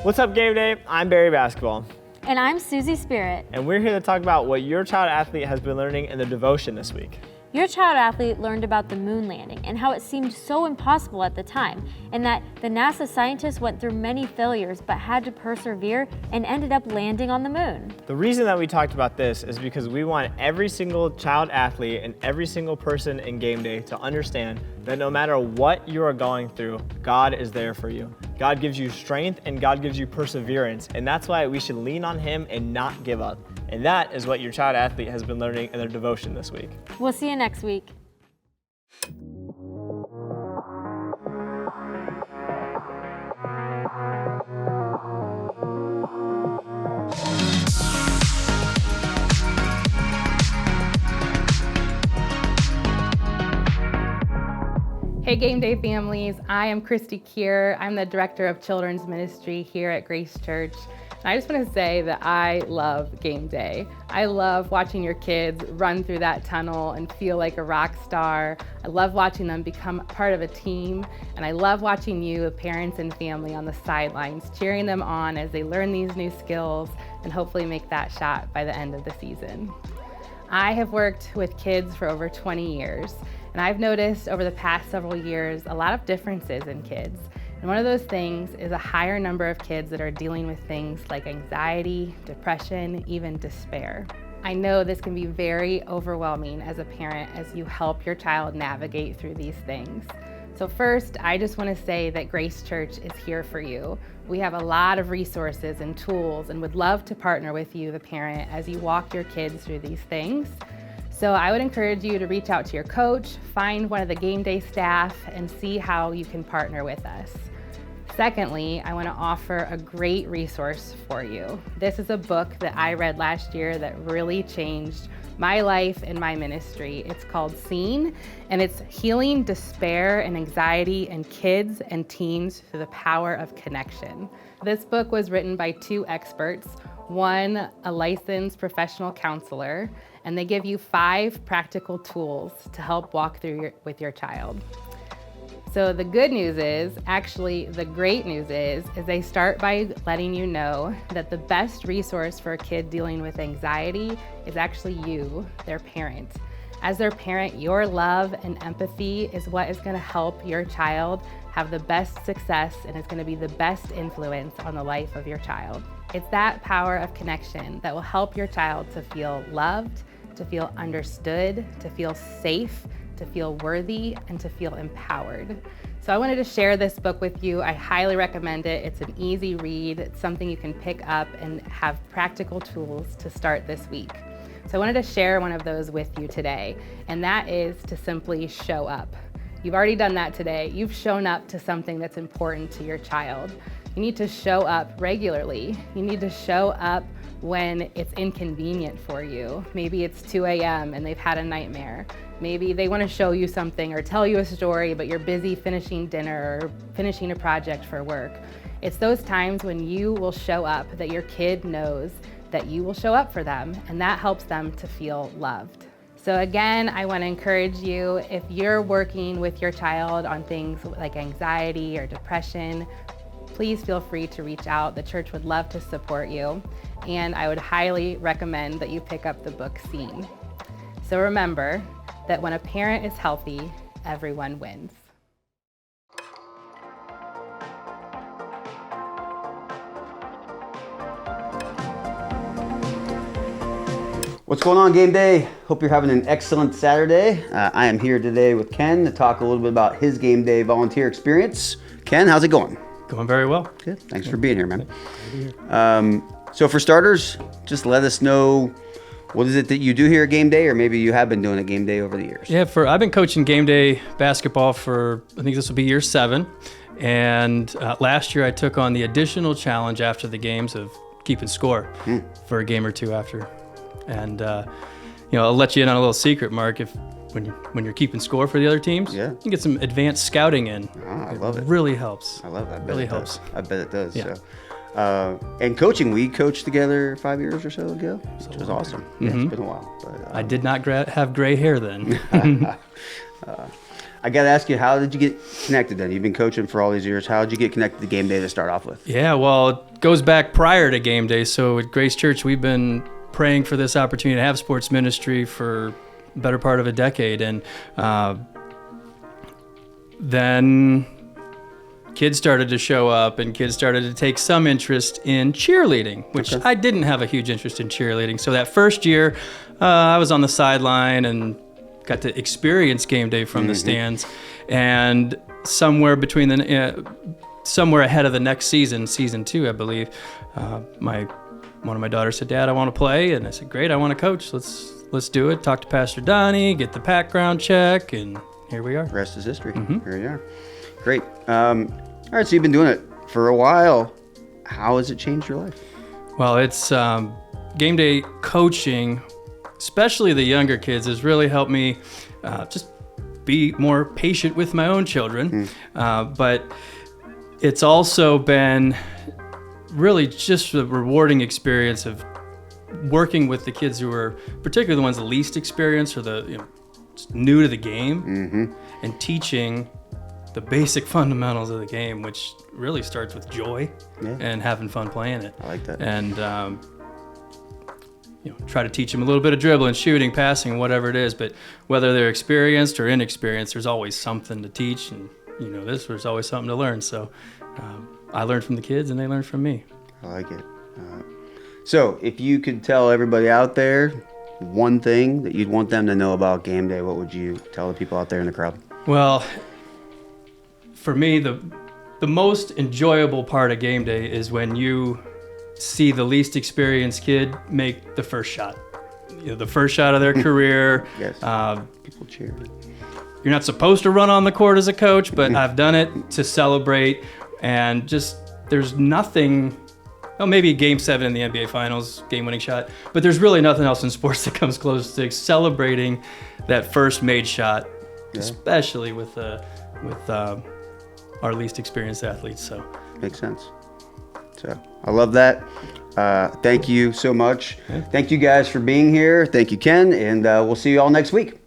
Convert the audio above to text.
What's up, Game Day? I'm Barry Basketball. And I'm Susie Spirit. And we're here to talk about what your child athlete has been learning in their devotion this week. Your child athlete learned about the moon landing and how it seemed so impossible at the time, and that the NASA scientists went through many failures but had to persevere and ended up landing on the moon. The reason that we talked about this is because we want every single child athlete and every single person in Game Day to understand that no matter what you are going through, God is there for you. God gives you strength and God gives you perseverance, and that's why we should lean on Him and not give up. And that is what your child athlete has been learning in their devotion this week. We'll see you next week. Hey Game Day families, I am Christy Kier. I'm the Director of Children's Ministry here at Grace Church. And I just want to say that I love Game Day. I love watching your kids run through that tunnel and feel like a rock star. I love watching them become part of a team. And I love watching you, parents and family, on the sidelines, cheering them on as they learn these new skills and hopefully make that shot by the end of the season. I have worked with kids for over 20 years. And I've noticed over the past several years a lot of differences in kids. And one of those things is a higher number of kids that are dealing with things like anxiety, depression, even despair. I know this can be very overwhelming as a parent as you help your child navigate through these things. So first, I just want to say that Grace Church is here for you. We have a lot of resources and tools and would love to partner with you, the parent, as you walk your kids through these things. So I would encourage you to reach out to your coach, find one of the Game Day staff, and see how you can partner with us. Secondly, I want to offer a great resource for you. This is a book that I read last year that really changed my life and my ministry. It's called Seen, and it's Healing Despair and Anxiety in Kids and Teens Through the Power of Connection. This book was written by two experts, one a licensed professional counselor, and they give you 5 practical tools to help walk through with your child. So the good news is, actually the great news is they start by letting you know that the best resource for a kid dealing with anxiety is actually you, their parent. As their parent, your love and empathy is what is going to help your child have the best success and is going to be the best influence on the life of your child. It's that power of connection that will help your child to feel loved, to feel understood, to feel safe, to feel worthy, and to feel empowered. So I wanted to share this book with you. I highly recommend it. It's an easy read. It's something you can pick up and have practical tools to start this week. So I wanted to share one of those with you today, and that is to simply show up. You've already done that today. You've shown up to something that's important to your child. You need to show up regularly. You need to show up when it's inconvenient for you. Maybe it's 2 a.m. and they've had a nightmare. Maybe they want to show you something or tell you a story, but you're busy finishing dinner or finishing a project for work. It's those times when you will show up that your kid knows that you will show up for them, and that helps them to feel loved. So again, I want to encourage you, if you're working with your child on things like anxiety or depression, please feel free to reach out. The church would love to support you. And I would highly recommend that you pick up the book Seen. So remember that when a parent is healthy, everyone wins. What's going on, Game Day? Hope you're having an excellent Saturday. I am here today with Ken to talk a little bit about his Game Day volunteer experience. Ken, how's it going? Going very well. Good. Thanks for being here, man. So for starters, just let us know, what is it that you do here at Game Day, or maybe you have been doing a Game Day over the years? Yeah, I've been coaching Game Day basketball for, I think this will be year 7. And last year I took on the additional challenge after the games of keeping score for a game or two after. And I'll let you in on a little secret, Mark. When you're keeping score for the other teams, you can get some advanced scouting in. Oh, I love it. Really helps. I love that. It really helps. I bet it does. Yeah. So. And coaching, we coached together 5 years or so ago, which was awesome. Yeah, it's been a while. But, I did not have gray hair then. I got to ask you, how did you get connected then? You've been coaching for all these years. How did you get connected to Game Day to start off with? Yeah, well, it goes back prior to Game Day. So at Grace Church, we've been praying for this opportunity to have sports ministry for the better part of a decade. And then kids started to show up, and kids started to take some interest in cheerleading, which I didn't have a huge interest in cheerleading. So that first year, I was on the sideline and got to experience Game Day from the stands. And somewhere between somewhere ahead of the next season, season 2, I believe, one of my daughters said, "Dad, I want to play," and I said, "Great, I want to coach. Let's do it." Talk to Pastor Donnie, get the background check, and here we are. Rest is history. Here you are. Great. All right, so you've been doing it for a while. How has it changed your life? Well, it's Game Day coaching, especially the younger kids, has really helped me just be more patient with my own children. But it's also been really just a rewarding experience of working with the kids who are particularly the ones the least experienced or the just new to the game, and teaching the basic fundamentals of the game, which really starts with joy and having fun playing it. I like that. And try to teach them a little bit of dribbling, shooting, passing, whatever it is. But whether they're experienced or inexperienced, there's always something to teach, and there's always something to learn. So I learned from the kids, and they learned from me. I like it. So if you could tell everybody out there one thing that you'd want them to know about Game Day, what would you tell the people out there in the crowd? Well, for me, the most enjoyable part of Game Day is when you see the least experienced kid make the first shot. The first shot of their career. Yes. People cheer. You're not supposed to run on the court as a coach, but I've done it to celebrate, and just there's nothing. Oh, maybe Game 7 in the NBA Finals, game-winning shot, but there's really nothing else in sports that comes close to celebrating that first made shot, especially with our least experienced athletes. So makes sense. So I love that. Thank you so much. Thank you guys for being here. Thank you, Ken, and we'll see you all next week.